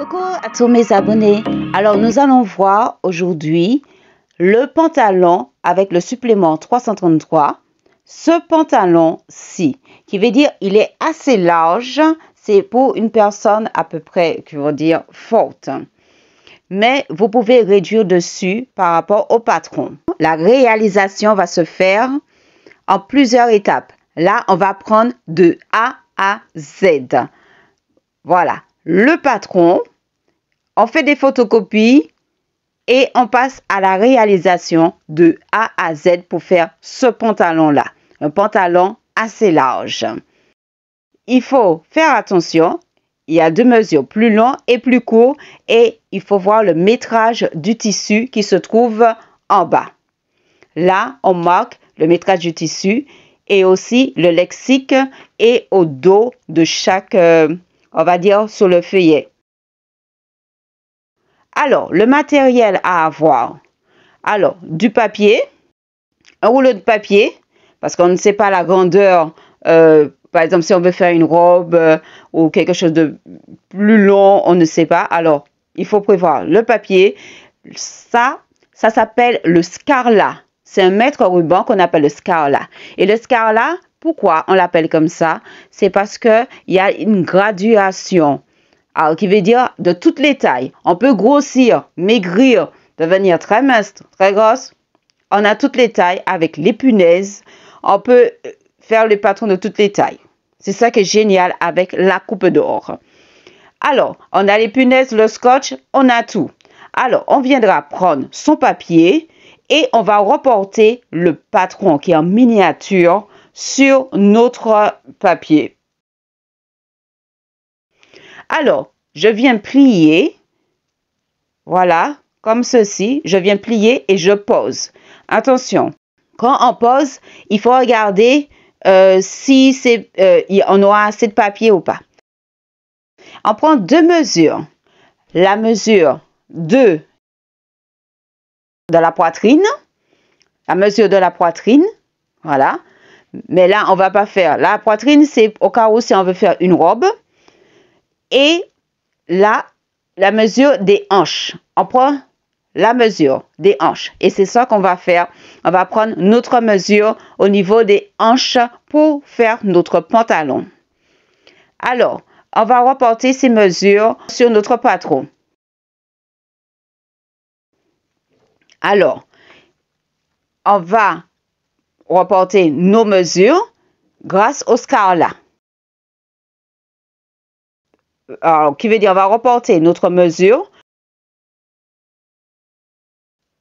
Coucou à tous mes abonnés. Alors nous allons voir aujourd'hui le pantalon avec le supplément 333. Ce pantalon-ci, qui veut dire il est assez large, c'est pour une personne à peu près, qui veut dire forte. Mais vous pouvez réduire dessus par rapport au patron. La réalisation va se faire en plusieurs étapes. Là, on va prendre de A à Z. Voilà, le patron, on fait des photocopies et on passe à la réalisation de A à Z pour faire ce pantalon-là. Un pantalon assez large. Il faut faire attention. Il y a deux mesures, plus long et plus court, et il faut voir le métrage du tissu qui se trouve en bas. Là, on marque le métrage du tissu et aussi le lexique et au dos de chaque, on va dire, sur le feuillet. Alors, le matériel à avoir. Alors, du papier, un rouleau de papier, parce qu'on ne sait pas la grandeur. Par exemple, si on veut faire une robe ou quelque chose de plus long, on ne sait pas. Alors, il faut prévoir le papier. Ça s'appelle le scarlat. C'est un mètre ruban qu'on appelle le scarlat. Et le scarlat, pourquoi on l'appelle comme ça? C'est parce qu'il y a une graduation. Alors, qui veut dire de toutes les tailles. On peut grossir, maigrir, devenir très mince, très grosse. On a toutes les tailles avec les punaises. On peut faire le patron de toutes les tailles. C'est ça qui est génial avec la coupe d'or. Alors, on a les punaises, le scotch, on a tout. Alors, on viendra prendre son papier et on va reporter le patron qui est en miniature sur notre papier. Alors, je viens plier. Voilà, comme ceci. Je viens plier et je pose. Attention. Quand on pose, il faut regarder si on aura assez de papier ou pas. On prend deux mesures. La mesure de la poitrine. La mesure de la poitrine. Voilà. Mais là, on ne va pas faire. La poitrine, c'est au cas où si on veut faire une robe. Et là, la mesure des hanches. On prend la mesure des hanches. Et c'est ça qu'on va faire. On va prendre notre mesure au niveau des hanches pour faire notre pantalon. Alors, on va reporter ces mesures sur notre patron. Alors, on va reporter nos mesures grâce au scarlat. Alors, qui veut dire on va reporter notre mesure.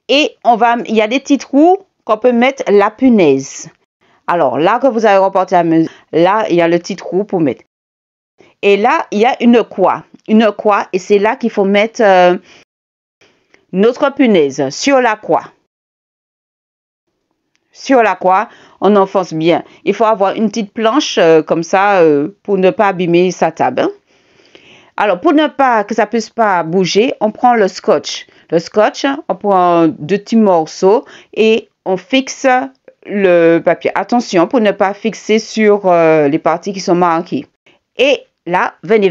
Et il y a des petits trous qu'on peut mettre la punaise. Alors, là que vous avez reporté la mesure, là, il y a le petit trou pour mettre. Et là, il y a une croix. Une croix, et c'est là qu'il faut mettre notre punaise sur la croix. Sur la croix, on enfonce bien. Il faut avoir une petite planche comme ça pour ne pas abîmer sa table. Alors, pour ne pas que ça puisse pas bouger, on prend le scotch. Le scotch, on prend deux petits morceaux et on fixe le papier. Attention pour ne pas fixer sur les parties qui sont marquées. Et là, venez.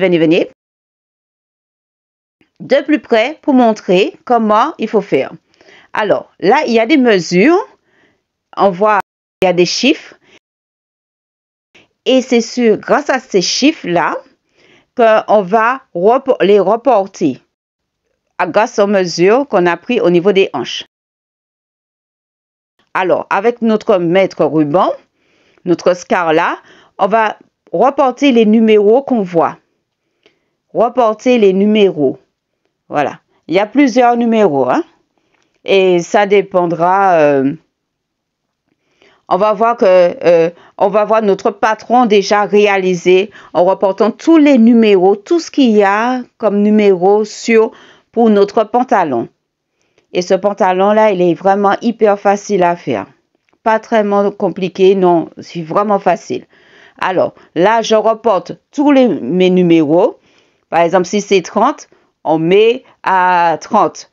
De plus près pour montrer comment il faut faire. Alors, là, il y a des mesures. On voit, il y a des chiffres. Et c'est grâce à ces chiffres-là, qu'on va les reporter grâce aux mesures qu'on a prises au niveau des hanches. Alors, avec notre mètre ruban, notre scarlat, on va reporter les numéros qu'on voit. Reporter les numéros. Voilà. Il y a plusieurs numéros. Hein? Et ça dépendra... on va voir notre patron déjà réalisé en reportant tous les numéros, tout ce qu'il y a comme numéro pour notre pantalon. Et ce pantalon-là, il est vraiment hyper facile à faire. Pas très compliqué, non, c'est vraiment facile. Alors, là, je reporte tous mes numéros. Par exemple, si c'est 30, on met à 30.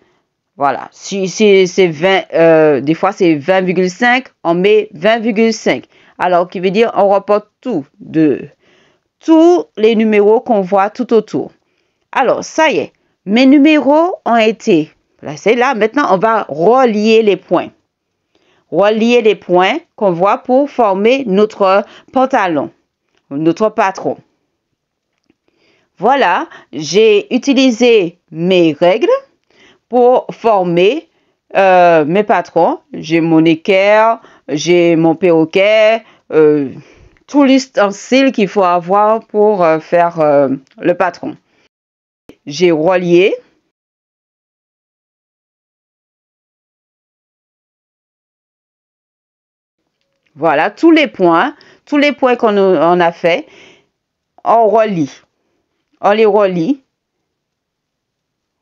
Voilà, si c'est 20, des fois c'est 20,5, on met 20,5. Alors, qui veut dire on reporte tous les numéros qu'on voit tout autour. Alors, ça y est, Mes numéros ont été placés là. Maintenant, on va relier les points. Relier les points qu'on voit pour former notre pantalon, notre patron. Voilà, j'ai utilisé mes règles pour former mes patrons. J'ai mon équerre, j'ai mon perroquet, tout l'ustensile qu'il faut avoir pour faire le patron. J'ai relié. Voilà, tous les points qu'on a fait, on relie. On les relie.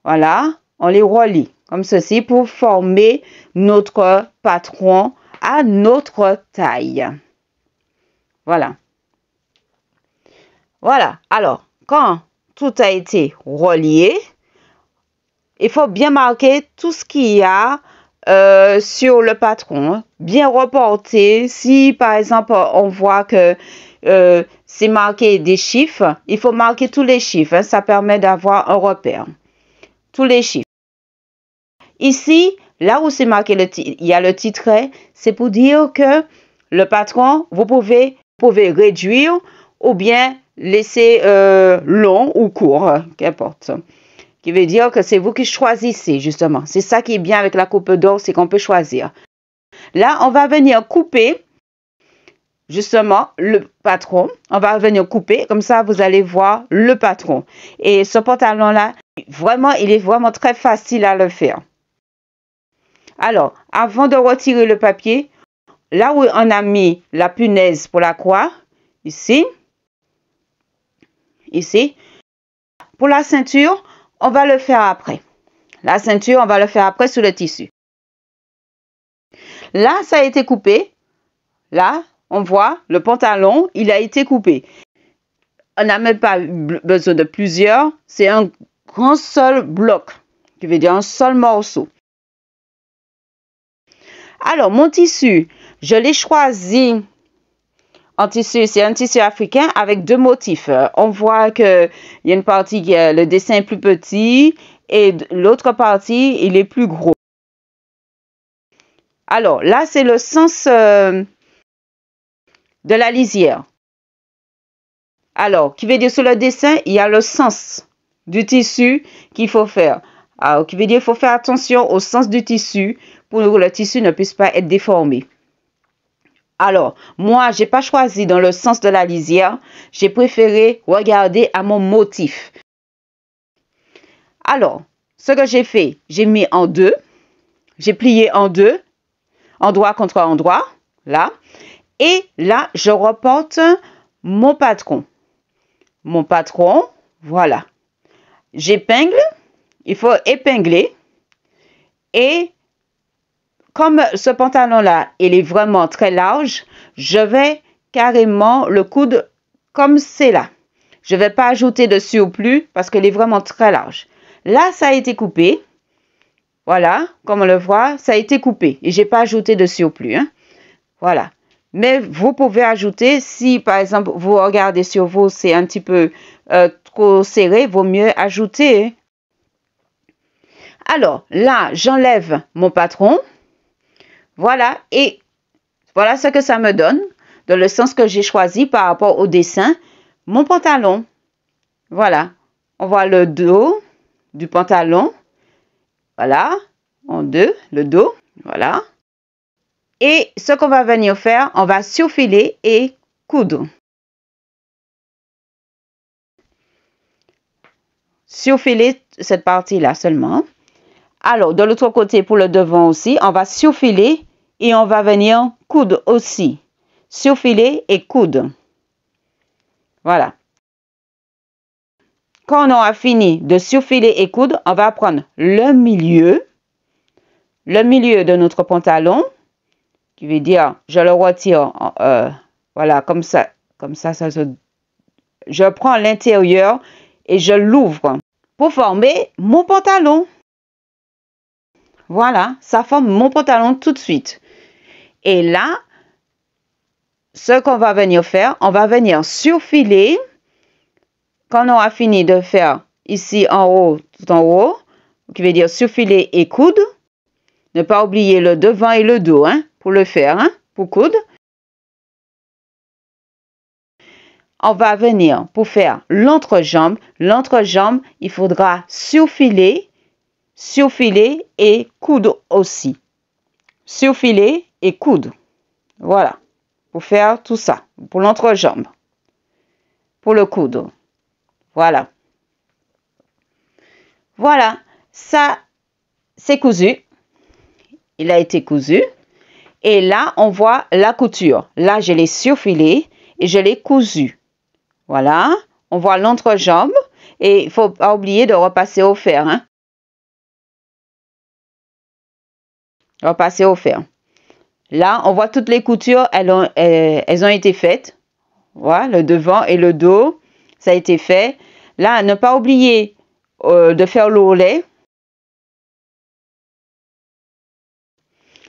Voilà, on les relie comme ceci pour former notre patron à notre taille. Voilà. Voilà. Alors, quand tout a été relié, il faut bien marquer tout ce qu'il y a sur le patron, bien reporter. Si par exemple on voit que c'est marqué des chiffres, il faut marquer tous les chiffres, hein, ça permet d'avoir un repère. Tous les chiffres. Ici, là où c'est marqué il y a le titret, c'est pour dire que le patron, vous pouvez réduire ou bien laisser long ou court, qu'importe. Qui veut dire que c'est vous qui choisissez, justement. C'est ça qui est bien avec la coupe d'or, c'est qu'on peut choisir. Là, on va venir couper, justement, le patron. On va venir couper, comme ça, vous allez voir le patron. Et ce pantalon-là, vraiment, il est vraiment très facile à le faire. Alors, avant de retirer le papier, là où on a mis la punaise pour la croix, ici, pour la ceinture, on va le faire après. La ceinture, on va le faire après sur le tissu. Là, ça a été coupé. Là, on voit le pantalon, il a été coupé. On n'a même pas besoin de plusieurs. C'est un grand seul bloc, qui veut dire un seul morceau. Alors, mon tissu, je l'ai choisi en tissu. C'est un tissu africain avec deux motifs. On voit qu'il y a une partie qui est le dessin est plus petit et l'autre partie, il est plus gros. Alors, là, c'est le sens de la lisière. Alors, qui veut dire sur le dessin, il y a le sens du tissu qu'il faut faire. Alors, qui veut dire qu'il faut faire attention au sens du tissu pour que le tissu ne puisse pas être déformé. Alors, moi, je n'ai pas choisi dans le sens de la lisière. J'ai préféré regarder à mon motif. Alors, ce que j'ai fait, j'ai mis en deux. J'ai plié en deux, endroit contre endroit, là. Et là, je reporte mon patron. Mon patron, voilà. J'épingle, il faut épingler. Et comme ce pantalon-là, il est vraiment très large, je vais carrément le coudre comme c'est là. Je ne vais pas ajouter de surplus parce qu'il est vraiment très large. Là, ça a été coupé. Voilà, comme on le voit, ça a été coupé. Et je n'ai pas ajouté de surplus. Hein. Voilà. Mais vous pouvez ajouter, si par exemple, vous regardez sur vous, c'est un petit peu trop serré, vaut mieux ajouter. Hein. Alors, là, j'enlève mon patron. Voilà, et voilà ce que ça me donne, dans le sens que j'ai choisi par rapport au dessin. Mon pantalon, voilà, on voit le dos du pantalon, voilà, en deux, le dos, voilà. Et ce qu'on va venir faire, on va surfiler et coudre. Surfiler cette partie-là seulement. Alors, de l'autre côté, pour le devant aussi, on va surfiler et on va venir coudre aussi. Surfiler et coudre. Voilà. Quand on aura fini de surfiler et coudre, on va prendre le milieu de notre pantalon, qui veut dire, je le retire, voilà, comme ça, je prends l'intérieur et je l'ouvre pour former mon pantalon. Voilà, ça forme mon pantalon tout de suite. Et là, ce qu'on va venir faire, on va venir surfiler. Quand on aura fini de faire ici en haut, tout en haut, qui veut dire surfiler et coude. Ne pas oublier le devant et le dos hein, pour le faire, hein, pour coudre. On va venir pour faire l'entrejambe. L'entrejambe, il faudra surfiler et coudre aussi. Surfiler et coudre. Voilà. Pour faire tout ça. Pour l'entrejambe. Pour le coudre. Voilà. Voilà. Ça, c'est cousu. Il a été cousu. Et là, on voit la couture. Là, je l'ai surfilé et je l'ai cousu. Voilà. On voit l'entrejambe. Et il ne faut pas oublier de repasser au fer. Hein. Repasser au fer. Là, on voit toutes les coutures. Elles ont été faites. Voilà, le devant et le dos. Ça a été fait. Là, ne pas oublier de faire l'ourlet.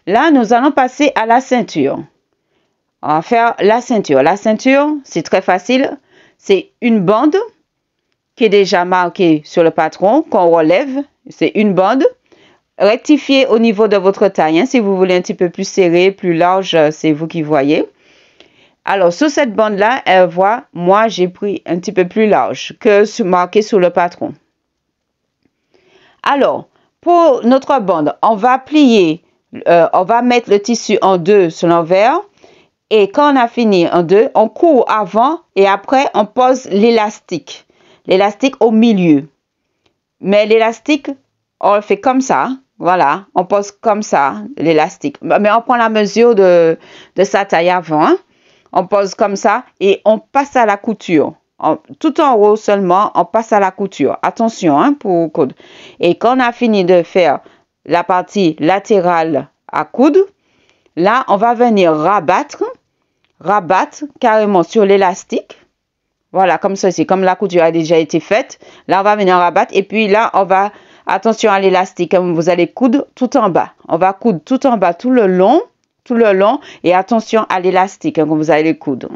Là, nous allons passer à la ceinture. On va faire la ceinture. La ceinture, c'est très facile. C'est une bande qui est déjà marquée sur le patron, qu'on relève. C'est une bande. Rectifiez au niveau de votre taille. Hein. Si vous voulez un petit peu plus serré, plus large, c'est vous qui voyez. Alors, sur cette bande-là, elle voit, moi, j'ai pris un petit peu plus large que marqué sur le patron. Alors, pour notre bande, on va plier, on va mettre le tissu en deux sur l'envers. Et quand on a fini en deux, on court avant et après, on pose l'élastique. L'élastique au milieu. Mais l'élastique, on le fait comme ça. Voilà, on pose comme ça l'élastique. Mais on prend la mesure de sa taille avant. Hein. On pose comme ça et on passe à la couture. Tout en haut seulement, on passe à la couture. Attention hein, pour coudre. Et quand on a fini de faire la partie latérale à coudre, là, on va venir rabattre carrément sur l'élastique. Voilà, comme ceci, comme la couture a déjà été faite. Là, on va venir rabattre et puis là, on va, attention à l'élastique, vous allez coudre tout en bas. On va coudre tout en bas, tout le long et attention à l'élastique quand vous allez coudre.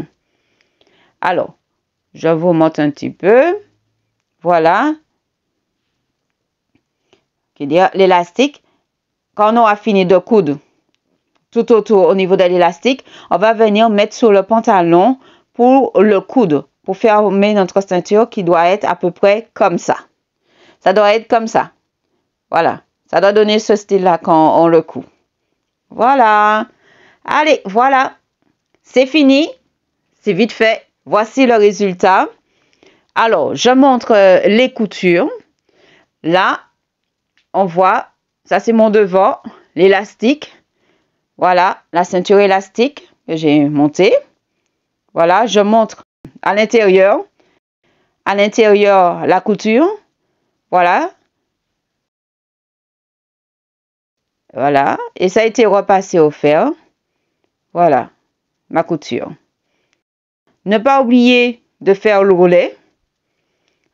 Alors, je vous montre un petit peu. Voilà. L'élastique, quand on aura fini de coudre tout autour au niveau de l'élastique, on va venir mettre sur le pantalon pour le coudre, pour fermer notre ceinture qui doit être à peu près comme ça. Ça doit être comme ça. Voilà. Ça doit donner ce style-là quand on le coud. Voilà. Allez, voilà. C'est fini. C'est vite fait. Voici le résultat. Alors, je montre les coutures. Là, on voit, ça c'est mon devant, l'élastique. Voilà, la ceinture élastique que j'ai montée. Voilà, je montre à l'intérieur. À l'intérieur, la couture. Voilà. Voilà. Et ça a été repassé au fer. Voilà, ma couture. Ne pas oublier de faire l'ourlet.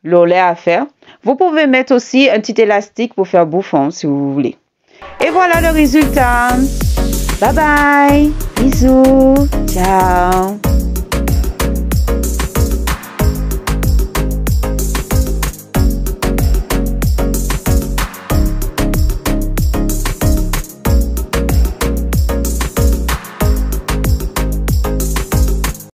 L'ourlet à faire. Vous pouvez mettre aussi un petit élastique pour faire bouffon si vous voulez. Et voilà le résultat. Bye bye. Bisous. Ciao.